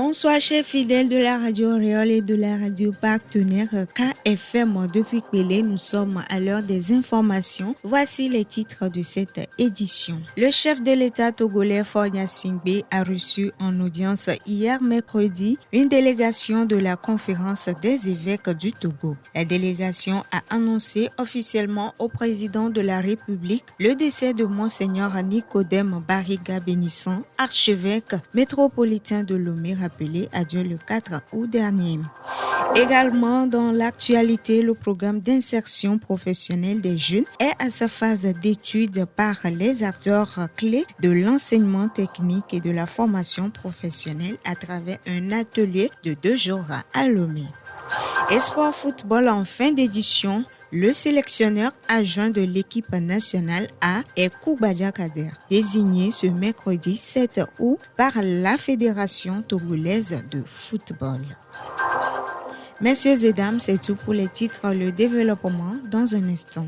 Bonsoir chers fidèles de la radio Réole et de la radio partenaire KFM. Depuis Pelé, nous sommes à l'heure des informations. Voici les titres de cette édition. Le chef de l'État togolais Faure Gnassingbé a reçu en audience hier mercredi une délégation de la conférence des évêques du Togo. La délégation a annoncé officiellement au président de la République le décès de Monseigneur Nicodème Bariga Bénisson, archevêque métropolitain de Lomé, rappelé à Dieu le 4 août dernier. Également dans l'actualité, le programme d'insertion professionnelle des jeunes est à sa phase d'étude par les acteurs clés de l'enseignement technique et de la formation professionnelle à travers un atelier de 2 jours à Lomé. Espoir football en fin d'édition. Le sélectionneur adjoint de l'équipe nationale A est Koubadia Kader, désigné ce mercredi 7 août par la Fédération togolaise de football. Messieurs et dames, c'est tout pour les titres. Le développement dans un instant.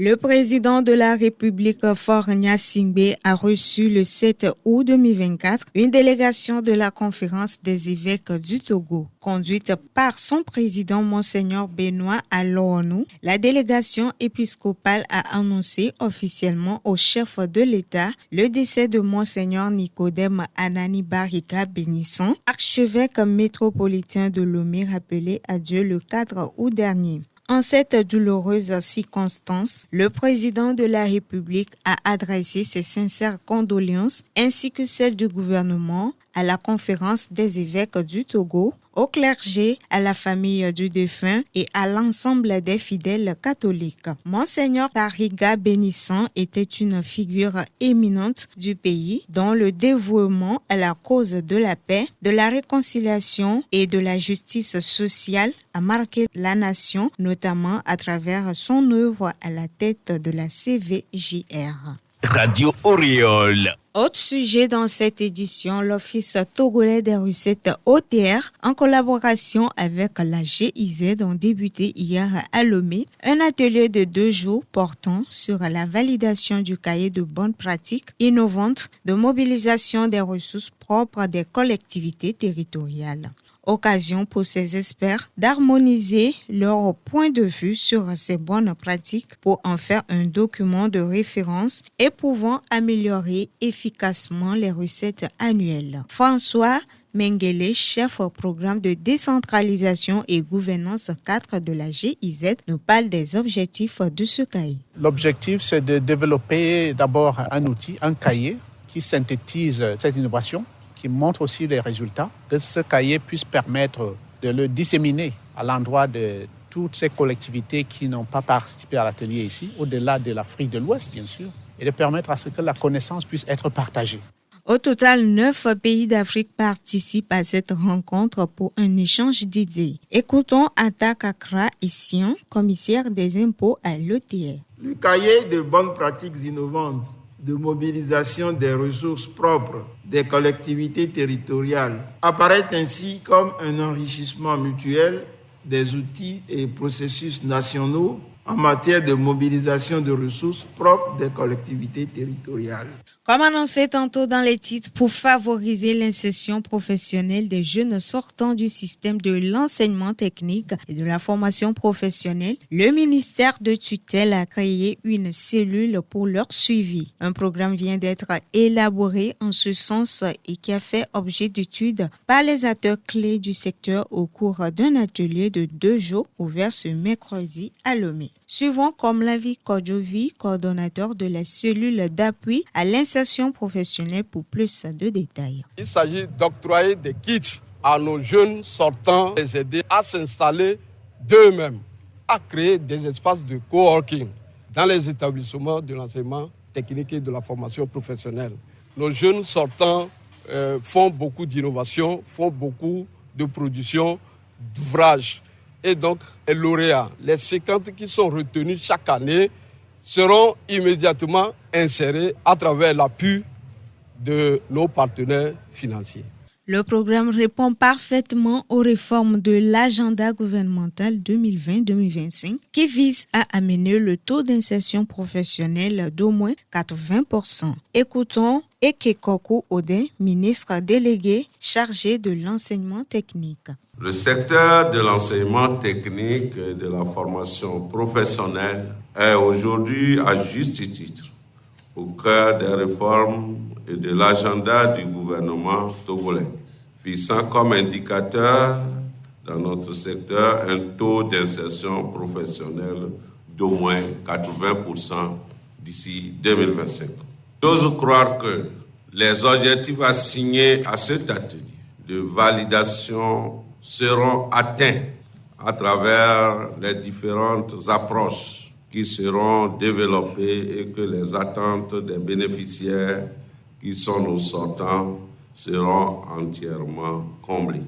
Le président de la République Faure Gnassingbé a reçu le 7 août 2024 une délégation de la conférence des évêques du Togo. Conduite par son président Monseigneur Benoît Alonou, la délégation épiscopale a annoncé officiellement au chef de l'État le décès de Monseigneur Nicodème Anani Bariga Bénisson, archevêque métropolitain de Lomé, rappelé à Dieu le 4 août dernier. En cette douloureuse circonstance, le président de la République a adressé ses sincères condoléances ainsi que celles du gouvernement à la conférence des évêques du Togo, au clergé, à la famille du défunt et à l'ensemble des fidèles catholiques. Monseigneur Bariga Bénisson était une figure éminente du pays dont le dévouement à la cause de la paix, de la réconciliation et de la justice sociale a marqué la nation, notamment à travers son œuvre à la tête de la CVJR. Radio Oriole. Autre sujet dans cette édition, l'Office togolais des recettes OTR, en collaboration avec la GIZ, ont débuté hier à Lomé un atelier de 2 jours portant sur la validation du cahier de bonnes pratiques innovantes de mobilisation des ressources propres des collectivités territoriales. Occasion pour ces experts d'harmoniser leur point de vue sur ces bonnes pratiques pour en faire un document de référence et pouvant améliorer efficacement les recettes annuelles. François Mengele, chef au programme de décentralisation et gouvernance 4 de la GIZ, nous parle des objectifs de ce cahier. L'objectif, c'est de développer d'abord un outil, un cahier qui synthétise cette innovation, qui montre aussi les résultats, que ce cahier puisse permettre de le disséminer à l'endroit de toutes ces collectivités qui n'ont pas participé à l'atelier ici, au-delà de l'Afrique de l'Ouest, bien sûr, et de permettre à ce que la connaissance puisse être partagée. Au total, 9 pays d'Afrique participent à cette rencontre pour un échange d'idées. Écoutons Ata Kakra Essian, commissaire des impôts à l'OTR. Le cahier de bonnes pratiques innovantes de mobilisation des ressources propres des collectivités territoriales apparaît ainsi comme un enrichissement mutuel des outils et processus nationaux en matière de mobilisation de ressources propres des collectivités territoriales. Comme annoncé tantôt dans les titres, pour favoriser l'insertion professionnelle des jeunes sortant du système de l'enseignement technique et de la formation professionnelle, le ministère de tutelle a créé une cellule pour leur suivi. Un programme vient d'être élaboré en ce sens et qui a fait objet d'études par les acteurs clés du secteur au cours d'un atelier de 2 jours ouvert ce mercredi à Lomé. Suivons Komlavi Kodjovi, coordonnateur de la cellule d'appui à l'insertion professionnelle pour plus de détails. Il s'agit d'octroyer des kits à nos jeunes sortants, les aider à s'installer d'eux-mêmes, à créer des espaces de coworking dans les établissements de l'enseignement technique et de la formation professionnelle. Nos jeunes sortants font beaucoup d'innovation, font beaucoup de production d'ouvrages. Et donc, les lauréats, les 50 qui sont retenus chaque année, seront immédiatement insérés à travers l'appui de nos partenaires financiers. Le programme répond parfaitement aux réformes de l'agenda gouvernemental 2020-2025 qui vise à amener le taux d'insertion professionnelle d'au moins 80%. Écoutons Ekekoku Odin, ministre délégué chargé de l'enseignement technique. Le secteur de l'enseignement technique et de la formation professionnelle est aujourd'hui à juste titre au cœur des réformes et de l'agenda du gouvernement togolais, fixant comme indicateur dans notre secteur un taux d'insertion professionnelle d'au moins 80% d'ici 2025. J'ose croire que les objectifs assignés à cet atelier de validation seront atteints à travers les différentes approches qui seront développées et que les attentes des bénéficiaires qui sont nos sortants seront entièrement comblées.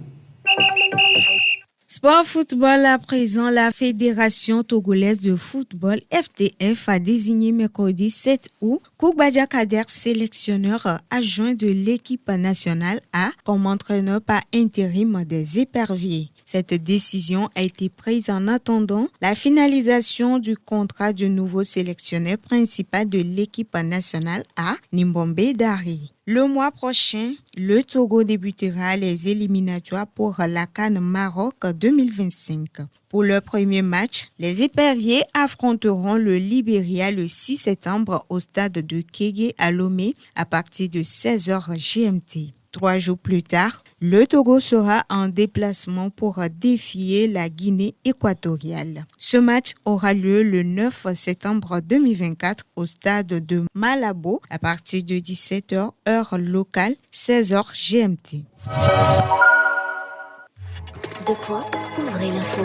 Sport football à présent, la Fédération togolaise de football FTF a désigné mercredi 7 août Koukbadia Kader, sélectionneur adjoint de l'équipe nationale A, comme entraîneur par intérim des éperviers. Cette décision a été prise en attendant la finalisation du contrat du nouveau sélectionneur principal de l'équipe nationale A, Nimbombe Dari. Le mois prochain, le Togo débutera les éliminatoires pour la CAN Maroc 2025. Pour leur premier match, les éperviers affronteront le Libéria le 6 septembre au stade de Kégué à Lomé à partir de 16h GMT. 3 jours plus tard, le Togo sera en déplacement pour défier la Guinée équatoriale. Ce match aura lieu le 9 septembre 2024 au stade de Malabo à partir de 17h heure locale, 16h GMT. De quoi ouvrez l'info.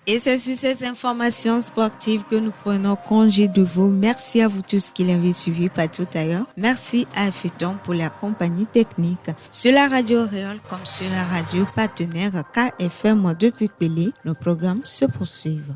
Et c'est sur ces informations sportives que nous prenons congé de vous. Merci à vous tous qui l'avez suivi partout ailleurs. Merci à Féton pour la compagnie technique. Sur la radio Réole comme sur la radio partenaire KFM depuis Pelé, nos programmes se poursuivent.